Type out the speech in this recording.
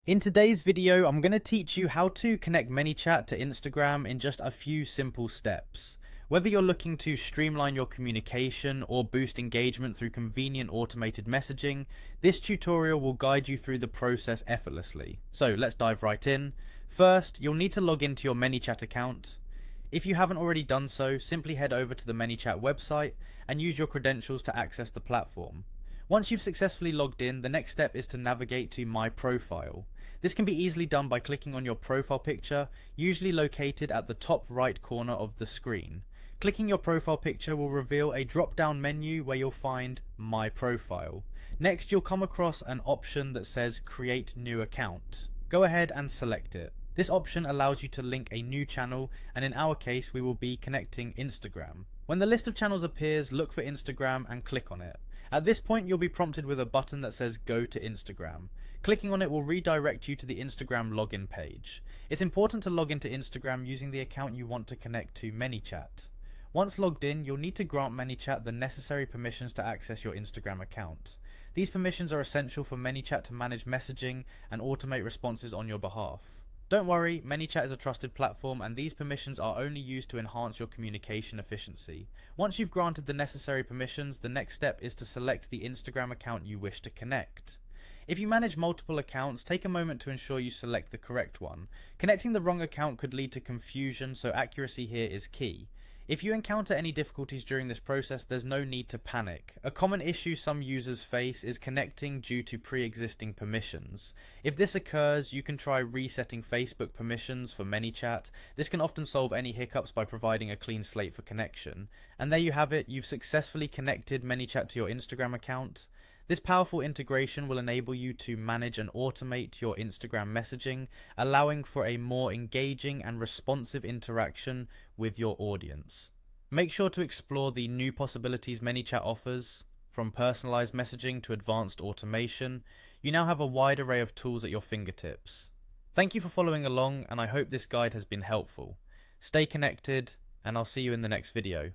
In today's video, I'm going to teach you how to connect Manychat to Instagram in just a few simple steps. Whether you're looking to streamline your communication or boost engagement through convenient automated messaging, this tutorial will guide you through the process effortlessly. So let's dive right in. First, you'll need to log into your Manychat account. If you haven't already done so, simply head over to the Manychat website and use your credentials to access the platform. Once you've successfully logged in, the next step is to navigate to My Profile. This can be easily done by clicking on your profile picture, usually located at the top right corner of the screen. Clicking your profile picture will reveal a drop-down menu where you'll find My Profile. Next, you'll come across an option that says Create New Account. Go ahead and select it. This option allows you to link a new channel, and in our case we will be connecting Instagram. When the list of channels appears, look for Instagram and click on it. At this point you'll be prompted with a button that says Go to Instagram. Clicking on it will redirect you to the Instagram login page. It's important to log into Instagram using the account you want to connect to Manychat. Once logged in, you'll need to grant Manychat the necessary permissions to access your Instagram account. These permissions are essential for Manychat to manage messaging and automate responses on your behalf. Don't worry, Manychat is a trusted platform and these permissions are only used to enhance your communication efficiency. Once you've granted the necessary permissions, the next step is to select the Instagram account you wish to connect. If you manage multiple accounts, take a moment to ensure you select the correct one. Connecting the wrong account could lead to confusion, so accuracy here is key. If you encounter any difficulties during this process, there's no need to panic. A common issue some users face is connecting due to pre-existing permissions. If this occurs, you can try resetting Facebook permissions for Manychat. This can often solve any hiccups by providing a clean slate for connection. And there you have it, you've successfully connected Manychat to your Instagram account. This powerful integration will enable you to manage and automate your Instagram messaging, allowing for a more engaging and responsive interaction with your audience. Make sure to explore the new possibilities Manychat offers. From personalized messaging to advanced automation, you now have a wide array of tools at your fingertips. Thank you for following along, and I hope this guide has been helpful. Stay connected, and I'll see you in the next video.